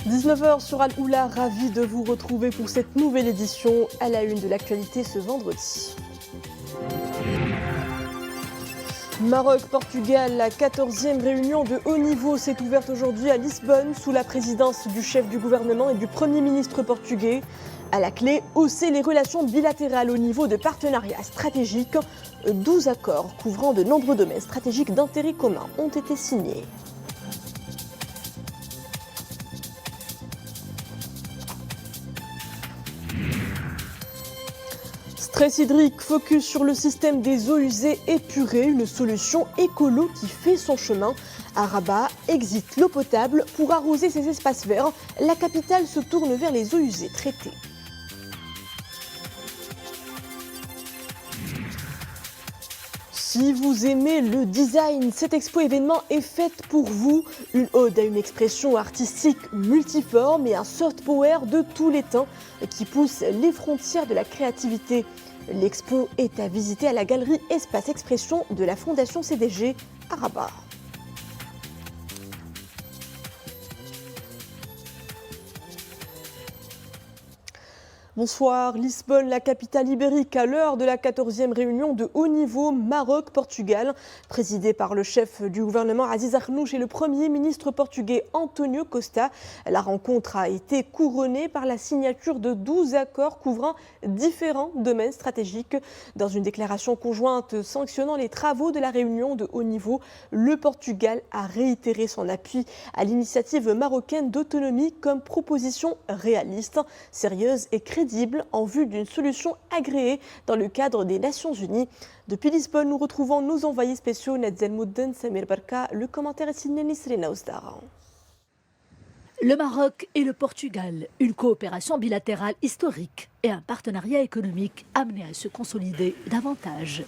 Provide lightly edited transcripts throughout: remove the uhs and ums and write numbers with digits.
19h sur Al-Oula, ravi de vous retrouver pour cette nouvelle édition à la une de l'actualité ce vendredi. Maroc-Portugal, la 14e réunion de haut niveau s'est ouverte aujourd'hui à Lisbonne sous la présidence du chef du gouvernement et du Premier ministre portugais. À la clé, hausser les relations bilatérales au niveau de partenariats stratégiques. 12 accords couvrant de nombreux domaines stratégiques d'intérêt commun ont été signés. Stress hydrique, focus sur le système des eaux usées épurées, une solution écolo qui fait son chemin. À Rabat, exit l'eau potable pour arroser ses espaces verts. La capitale se tourne vers les eaux usées traitées. Si vous aimez le design, cette expo événement est faite pour vous. Une ode à une expression artistique multiforme et un soft power de tous les temps qui pousse les frontières de la créativité. L'expo est à visiter à la galerie Espace Expression de la Fondation CDG à Rabat. Bonsoir, Lisbonne, la capitale ibérique, à l'heure de la 14e réunion de haut niveau Maroc-Portugal, présidée par le chef du gouvernement Aziz Arnouch et le Premier ministre portugais António Costa. La rencontre a été couronnée par la signature de 12 accords couvrant différents domaines stratégiques. Dans une déclaration conjointe sanctionnant les travaux de la réunion de haut niveau, le Portugal a réitéré son appui à l'initiative marocaine d'autonomie comme proposition réaliste, sérieuse et crédible en vue d'une solution agréée dans le cadre des Nations Unies. Depuis Lisbonne, nous retrouvons nos envoyés spéciaux Nadzel Moudden, Samir Barka, le commentaire est signé Nisrina Ousdara. Le Maroc et le Portugal, une coopération bilatérale historique et un partenariat économique amené à se consolider davantage.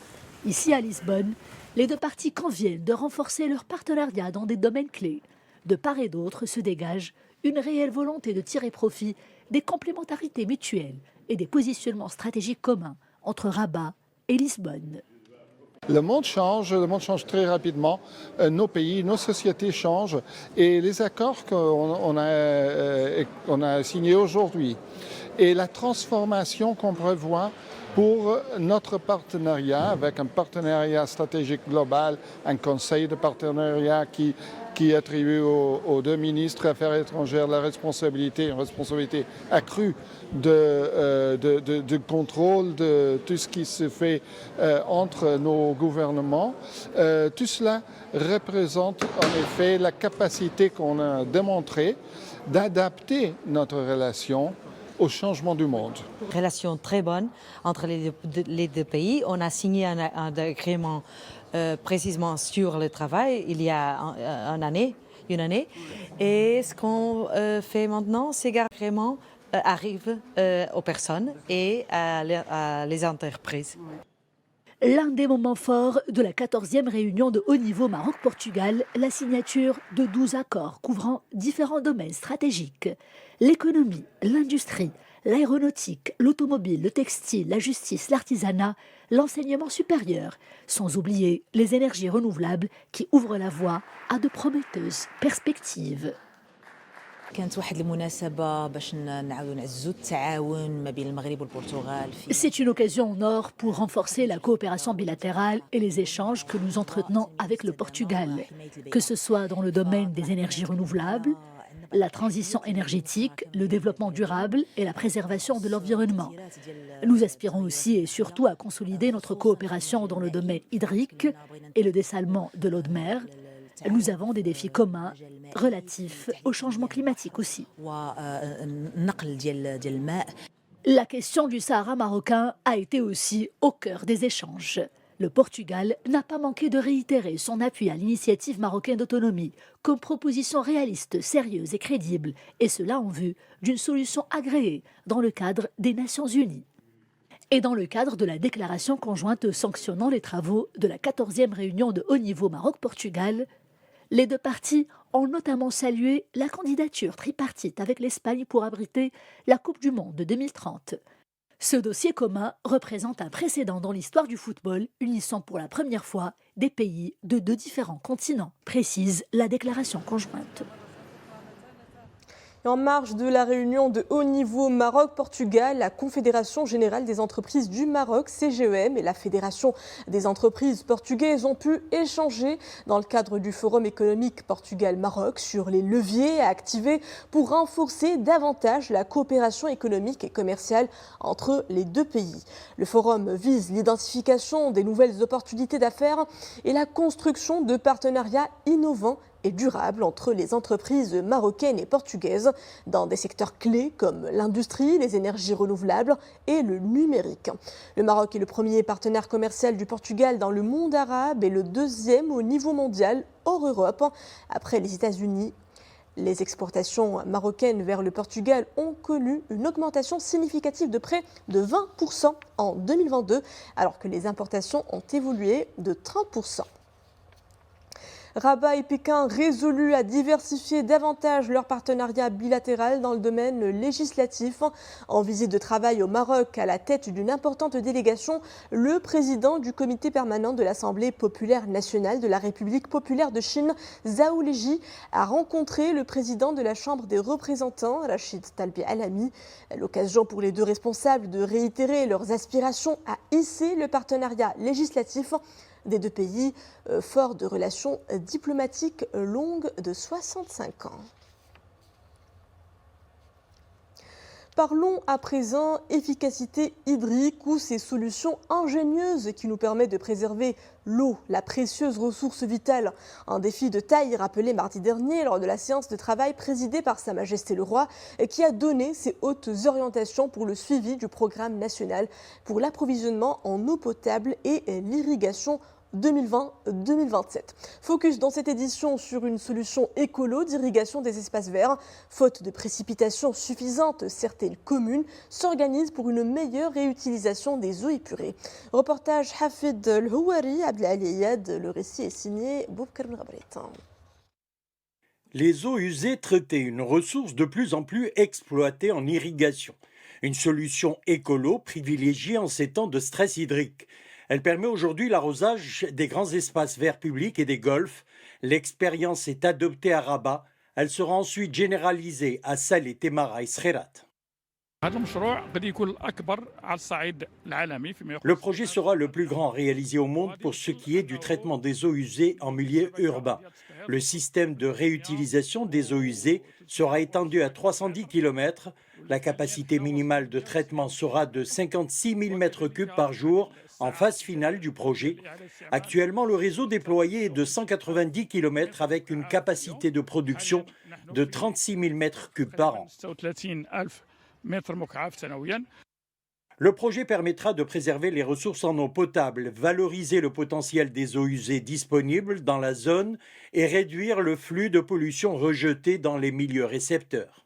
Ici à Lisbonne, les deux parties conviennent de renforcer leur partenariat dans des domaines clés. De part et d'autre se dégage une réelle volonté de tirer profit des complémentarités mutuelles et des positionnements stratégiques communs entre Rabat et Lisbonne. Le monde change très rapidement. Nos pays, nos sociétés changent et les accords qu'on a signés aujourd'hui et la transformation qu'on prévoit pour notre partenariat, avec un partenariat stratégique global, un conseil de partenariat qui attribue aux deux ministres des Affaires étrangères une responsabilité accrue de contrôle de tout ce qui se fait entre nos gouvernements. Tout cela représente en effet la capacité qu'on a démontrée d'adapter notre relation au changement du monde. Relation très bonne entre les deux pays. On a signé un agrément précisément sur le travail il y a une année. Et ce qu'on fait maintenant, c'est que l'agrément arrive aux personnes et à les entreprises. L'un des moments forts de la 14e réunion de haut niveau Maroc-Portugal, la signature de 12 accords couvrant différents domaines stratégiques. L'économie, l'industrie, l'aéronautique, l'automobile, le textile, la justice, l'artisanat, l'enseignement supérieur, sans oublier les énergies renouvelables qui ouvrent la voie à de prometteuses perspectives. C'est une occasion en or pour renforcer la coopération bilatérale et les échanges que nous entretenons avec le Portugal, que ce soit dans le domaine des énergies renouvelables, la transition énergétique, le développement durable et la préservation de l'environnement. Nous aspirons aussi et surtout à consolider notre coopération dans le domaine hydrique et le dessalement de l'eau de mer. Nous avons des défis communs relatifs au changement climatique aussi. La question du Sahara marocain a été aussi au cœur des échanges. Le Portugal n'a pas manqué de réitérer son appui à l'initiative marocaine d'autonomie comme proposition réaliste, sérieuse et crédible, et cela en vue d'une solution agréée dans le cadre des Nations Unies. Et dans le cadre de la déclaration conjointe sanctionnant les travaux de la 14e réunion de haut niveau Maroc-Portugal, les deux parties ont notamment salué la candidature tripartite avec l'Espagne pour abriter la Coupe du Monde de 2030. Ce dossier commun représente un précédent dans l'histoire du football, unissant pour la première fois des pays de deux différents continents, précise la déclaration conjointe. En marge de la réunion de haut niveau Maroc-Portugal, la Confédération générale des entreprises du Maroc, CGEM, et la Fédération des entreprises portugaises ont pu échanger dans le cadre du Forum économique Portugal-Maroc sur les leviers à activer pour renforcer davantage la coopération économique et commerciale entre les deux pays. Le forum vise l'identification des nouvelles opportunités d'affaires et la construction de partenariats innovants et durable entre les entreprises marocaines et portugaises dans des secteurs clés comme l'industrie, les énergies renouvelables et le numérique. Le Maroc est le premier partenaire commercial du Portugal dans le monde arabe et le deuxième au niveau mondial hors Europe, après les États-Unis. Les exportations marocaines vers le Portugal ont connu une augmentation significative de près de 20% en 2022, alors que les importations ont évolué de 30%. Rabat et Pékin résolus à diversifier davantage leur partenariat bilatéral dans le domaine législatif. En visite de travail au Maroc à la tête d'une importante délégation, le président du comité permanent de l'Assemblée populaire nationale de la République populaire de Chine, Zhao Leji, a rencontré le président de la Chambre des représentants, Rachid Talbi Alami. L'occasion pour les deux responsables de réitérer leurs aspirations à hisser le partenariat législatif des deux pays, forts de relations diplomatiques longues de 65 ans. Parlons à présent efficacité hydrique ou ces solutions ingénieuses qui nous permettent de préserver l'eau, la précieuse ressource vitale. Un défi de taille rappelé mardi dernier lors de la séance de travail présidée par Sa Majesté le Roi et qui a donné ses hautes orientations pour le suivi du programme national pour l'approvisionnement en eau potable et l'irrigation 2020-2027. Focus dans cette édition sur une solution écolo d'irrigation des espaces verts. Faute de précipitations suffisantes, certaines communes s'organisent pour une meilleure réutilisation des eaux épurées. Reportage Hafid El-Houari, Abdelali. Le récit est signé Boubkar Mgabrit. Les eaux usées traitées, une ressource de plus en plus exploitée en irrigation. Une solution écolo privilégiée en ces temps de stress hydrique. Elle permet aujourd'hui l'arrosage des grands espaces verts publics et des golfs. L'expérience est adoptée à Rabat. Elle sera ensuite généralisée à Salé, Temara et Srerat. Le projet sera le plus grand réalisé au monde pour ce qui est du traitement des eaux usées en milieu urbain. Le système de réutilisation des eaux usées sera étendu à 310 km. La capacité minimale de traitement sera de 56 000 m3 par jour en phase finale du projet. Actuellement, le réseau déployé est de 190 km avec une capacité de production de 36 000 m3 par an. Le projet permettra de préserver les ressources en eau potable, valoriser le potentiel des eaux usées disponibles dans la zone et réduire le flux de pollution rejetée dans les milieux récepteurs.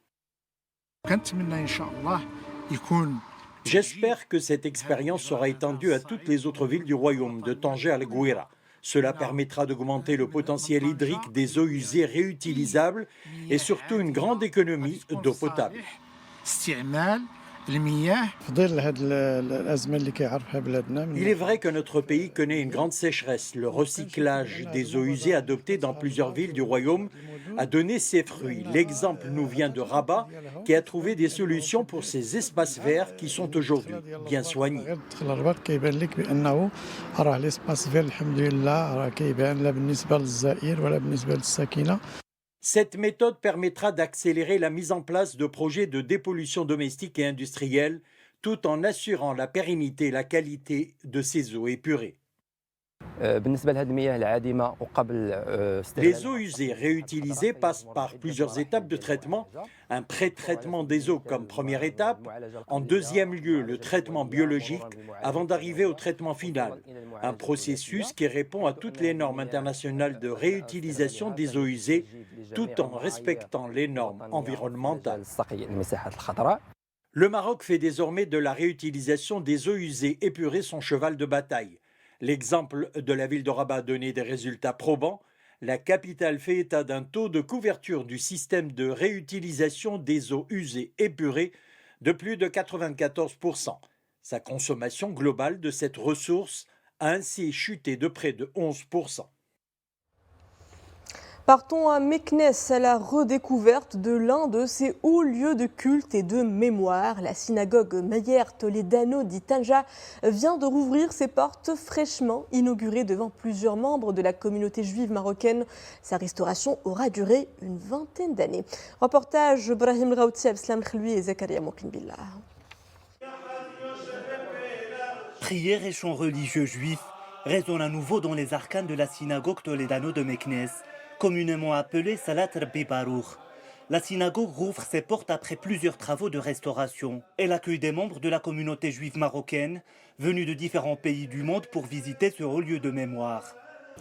J'espère que cette expérience sera étendue à toutes les autres villes du royaume, de Tanger à Gouira. Cela permettra d'augmenter le potentiel hydrique des eaux usées réutilisables et surtout une grande économie d'eau potable. Il est vrai que notre pays connaît une grande sécheresse. Le recyclage des eaux usées adopté dans plusieurs villes du royaume a donné ses fruits. L'exemple nous vient de Rabat, qui a trouvé des solutions pour ces espaces verts qui sont aujourd'hui bien soignés. Cette méthode permettra d'accélérer la mise en place de projets de dépollution domestique et industrielle, tout en assurant la pérennité et la qualité de ces eaux épurées. Les eaux usées réutilisées passent par plusieurs étapes de traitement. Un pré-traitement des eaux comme première étape. En deuxième lieu, le traitement biologique avant d'arriver au traitement final. Un processus qui répond à toutes les normes internationales de réutilisation des eaux usées tout en respectant les normes environnementales. Le Maroc fait désormais de la réutilisation des eaux usées épurées son cheval de bataille. L'exemple de la ville de Rabat a donné des résultats probants. La capitale fait état d'un taux de couverture du système de réutilisation des eaux usées épurées de plus de 94%. Sa consommation globale de cette ressource a ainsi chuté de près de 11%. Partons à Meknès à la redécouverte de l'un de ses hauts lieux de culte et de mémoire. La synagogue Meyer Toledano di Tanja vient de rouvrir ses portes fraîchement inaugurées devant plusieurs membres de la communauté juive marocaine. Sa restauration aura duré une vingtaine d'années. Reportage Brahim Raouti, Abslam Khloui et Zakaria Mokinbillah. Prières et chants religieux juifs résonnent à nouveau dans les arcanes de la synagogue Toledano de Meknès, communément appelée Salat Rabbi Baruch. La synagogue rouvre ses portes après plusieurs travaux de restauration. Elle accueille des membres de la communauté juive marocaine venus de différents pays du monde pour visiter ce haut lieu de mémoire.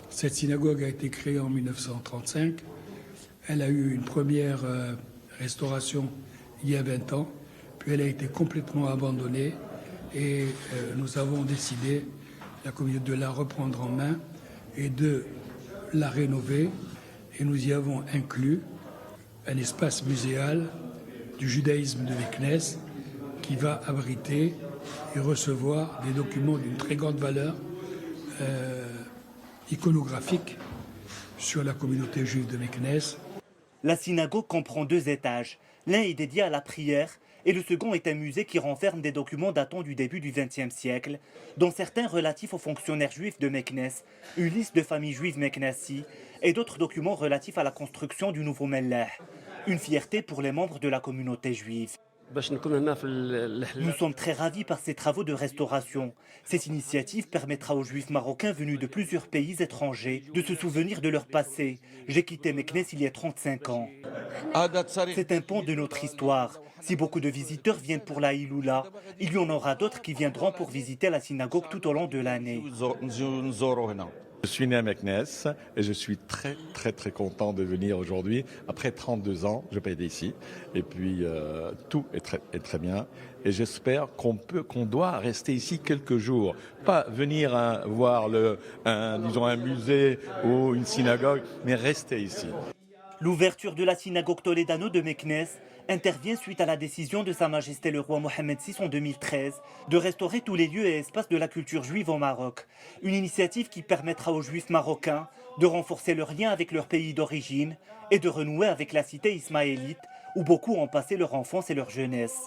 Cette synagogue a été créée en 1935. Elle a eu une première restauration il y a 20 ans, puis elle a été complètement abandonnée et nous avons décidé, la communauté, de la reprendre en main et de la rénover. Et nous y avons inclus un espace muséal du judaïsme de Meknès qui va abriter et recevoir des documents d'une très grande valeur iconographique sur la communauté juive de Meknès. La synagogue comprend 2 étages. L'un est dédié à la prière et le second est un musée qui renferme des documents datant du début du XXe siècle, dont certains relatifs aux fonctionnaires juifs de Meknès, une liste de familles juives meknessi et d'autres documents relatifs à la construction du nouveau Mellah. Une fierté pour les membres de la communauté juive. Nous sommes très ravis par ces travaux de restauration. Cette initiative permettra aux juifs marocains venus de plusieurs pays étrangers de se souvenir de leur passé. J'ai quitté Meknès il y a 35 ans. C'est un pan de notre histoire. Si beaucoup de visiteurs viennent pour la Iloula, il y en aura d'autres qui viendront pour visiter la synagogue tout au long de l'année. Je suis né à Meknès et je suis très content de venir aujourd'hui. Après 32 ans, je paye ici. Et puis tout est très bien. Et j'espère qu'on doit rester ici quelques jours. Pas venir voir un musée ou une synagogue, mais rester ici. L'ouverture de la synagogue Toledano de Meknès intervient suite à la décision de Sa Majesté le roi Mohamed VI en 2013 de restaurer tous les lieux et espaces de la culture juive au Maroc. Une initiative qui permettra aux juifs marocains de renforcer leur lien avec leur pays d'origine et de renouer avec la cité ismaélite où beaucoup ont passé leur enfance et leur jeunesse.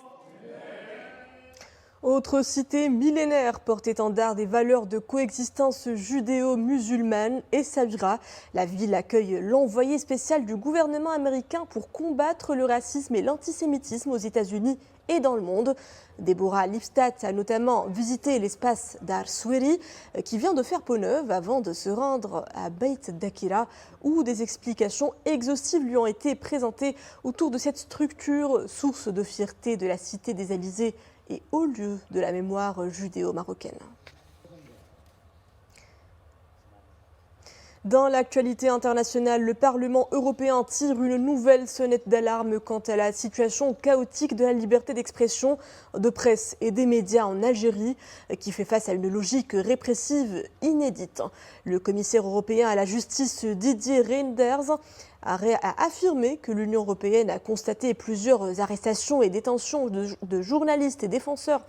Autre cité millénaire porte-étendard des valeurs de coexistence judéo-musulmane, Essaouira. La ville accueille l'envoyé spécial du gouvernement américain pour combattre le racisme et l'antisémitisme aux États-Unis et dans le monde. Deborah Lipstadt a notamment visité l'espace d'Ar Soueri qui vient de faire peau neuve avant de se rendre à Beit Dakira où des explications exhaustives lui ont été présentées autour de cette structure, source de fierté de la cité des Élysées et haut lieu de la mémoire judéo-marocaine. Dans l'actualité internationale, le Parlement européen tire une nouvelle sonnette d'alarme quant à la situation chaotique de la liberté d'expression, de presse et des médias en Algérie, qui fait face à une logique répressive inédite. Le commissaire européen à la justice Didier Reynders a affirmé que l'Union européenne a constaté plusieurs arrestations et détentions de journalistes et défenseurs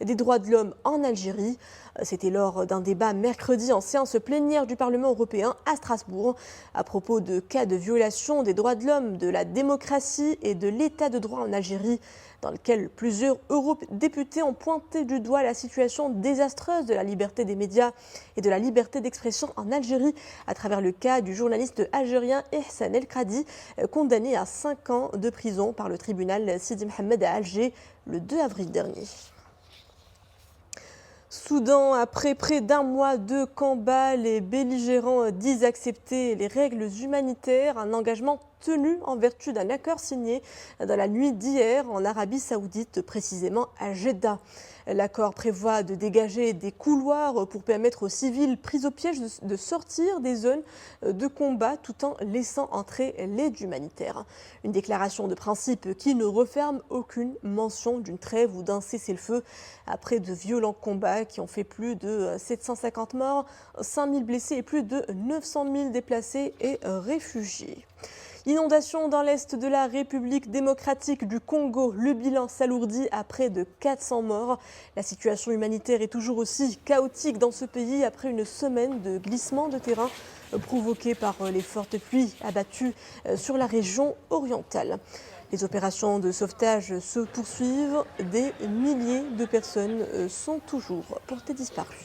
des droits de l'homme en Algérie. C'était lors d'un débat mercredi en séance plénière du Parlement européen à Strasbourg à propos de cas de violation des droits de l'homme, de la démocratie et de l'état de droit en Algérie, dans lequel plusieurs eurodéputés ont pointé du doigt la situation désastreuse de la liberté des médias et de la liberté d'expression en Algérie à travers le cas du journaliste algérien Ihsan El Kradi, condamné à 5 ans de prison par le tribunal Sidi Mohamed à Alger le 2 avril dernier. Soudan, après près d'un mois de combat, les belligérants disent accepter les règles humanitaires, un engagement tenu en vertu d'un accord signé dans la nuit d'hier en Arabie Saoudite, précisément à Jeddah. L'accord prévoit de dégager des couloirs pour permettre aux civils pris au piège de sortir des zones de combat tout en laissant entrer l'aide humanitaire. Une déclaration de principe qui ne referme aucune mention d'une trêve ou d'un cessez-le-feu après de violents combats qui ont fait plus de 750 morts, 5000 blessés et plus de 900 000 déplacés et réfugiés. Inondation dans l'est de la République démocratique du Congo. Le bilan s'alourdit à près de 400 morts. La situation humanitaire est toujours aussi chaotique dans ce pays après une semaine de glissement de terrain provoqué par les fortes pluies abattues sur la région orientale. Les opérations de sauvetage se poursuivent. Des milliers de personnes sont toujours portées disparues.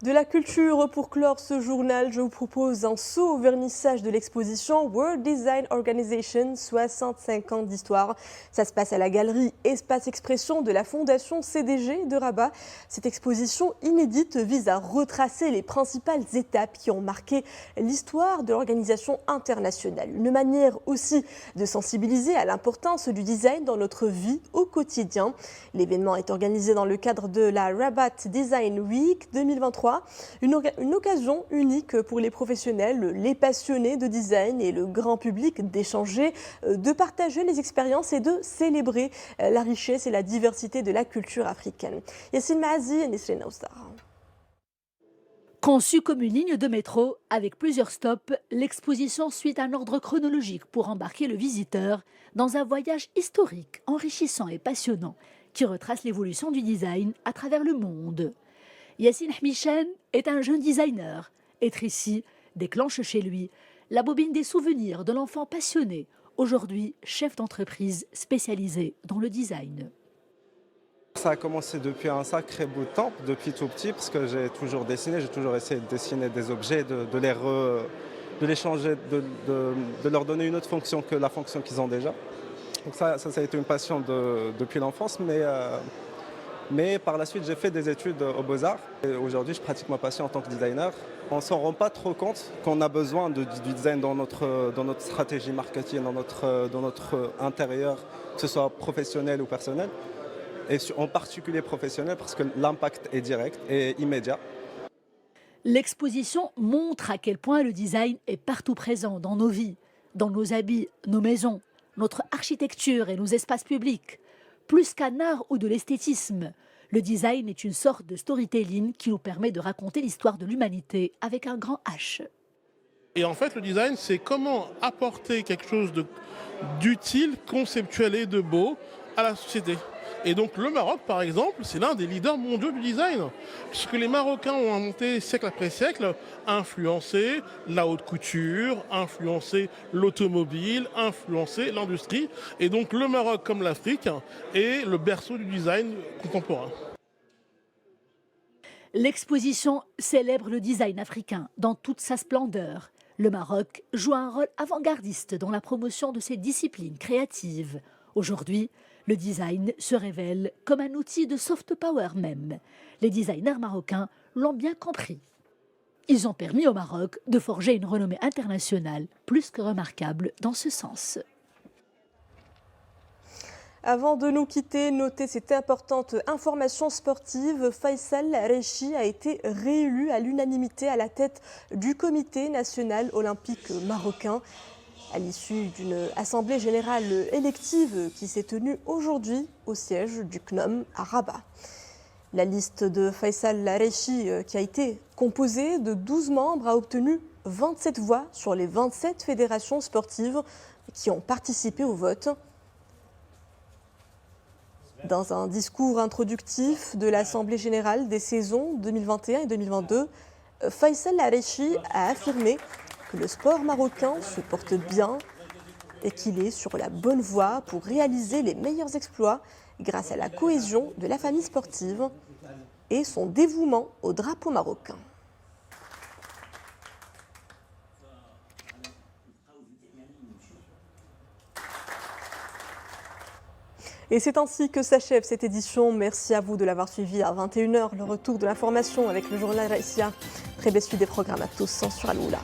De la culture pour clore ce journal, je vous propose un saut au vernissage de l'exposition World Design Organization, 65 ans d'histoire. Ça se passe à la galerie Espace Expression de la Fondation CDG de Rabat. Cette exposition inédite vise à retracer les principales étapes qui ont marqué l'histoire de l'organisation internationale. Une manière aussi de sensibiliser à l'importance du design dans notre vie au quotidien. L'événement est organisé dans le cadre de la Rabat Design Week 2023. Une occasion unique pour les professionnels, les passionnés de design et le grand public d'échanger, de partager les expériences et de célébrer la richesse et la diversité de la culture africaine. Yassine Maazi et Nisrine Naoussar. Conçue comme une ligne de métro avec plusieurs stops, l'exposition suit un ordre chronologique pour embarquer le visiteur dans un voyage historique, enrichissant et passionnant qui retrace l'évolution du design à travers le monde. Yassine Hmichen est un jeune designer. Être ici déclenche chez lui la bobine des souvenirs de l'enfant passionné, aujourd'hui chef d'entreprise spécialisé dans le design. Ça a commencé depuis un sacré bout de temps, depuis tout petit, parce que j'ai toujours dessiné, j'ai toujours essayé de dessiner des objets, de les changer, de leur donner une autre fonction que la fonction qu'ils ont déjà. Donc ça a été une passion depuis l'enfance, mais par la suite, j'ai fait des études aux Beaux-Arts. Aujourd'hui, je pratique ma passion en tant que designer. On ne s'en rend pas trop compte qu'on a besoin du design dans notre stratégie marketing, dans notre intérieur, que ce soit professionnel ou personnel. Et en particulier professionnel, parce que l'impact est direct et immédiat. L'exposition montre à quel point le design est partout présent dans nos vies, dans nos habits, nos maisons, notre architecture et nos espaces publics. Plus qu'un art ou de l'esthétisme, le design est une sorte de storytelling qui nous permet de raconter l'histoire de l'humanité avec un grand H. Et en fait, le design, c'est comment apporter quelque chose d'utile, conceptuel et de beau à la société. Et donc le Maroc, par exemple, c'est l'un des leaders mondiaux du design. Ce que les Marocains ont inventé siècle après siècle a influencé la haute couture, influencé l'automobile, influencé l'industrie. Et donc le Maroc, comme l'Afrique, est le berceau du design contemporain. L'exposition célèbre le design africain dans toute sa splendeur. Le Maroc joue un rôle avant-gardiste dans la promotion de ces disciplines créatives. Aujourd'hui, le design se révèle comme un outil de soft power même. Les designers marocains l'ont bien compris. Ils ont permis au Maroc de forger une renommée internationale plus que remarquable dans ce sens. Avant de nous quitter, notez cette importante information sportive. Faisal Rechi a été réélu à l'unanimité à la tête du Comité national olympique marocain, à l'issue d'une assemblée générale élective qui s'est tenue aujourd'hui au siège du CNOM à Rabat. La liste de Faisal Rechi, qui a été composée de 12 membres, a obtenu 27 voix sur les 27 fédérations sportives qui ont participé au vote. Dans un discours introductif de l'Assemblée générale des saisons 2021 et 2022, Faisal Rechi a affirmé que le sport marocain se porte bien et qu'il est sur la bonne voie pour réaliser les meilleurs exploits grâce à la cohésion de la famille sportive et son dévouement au drapeau marocain. Et c'est ainsi que s'achève cette édition. Merci à vous de l'avoir suivi à 21h. Le retour de l'information avec le journal Raïsia. Très belle suite des programmes à tous sur Aloula.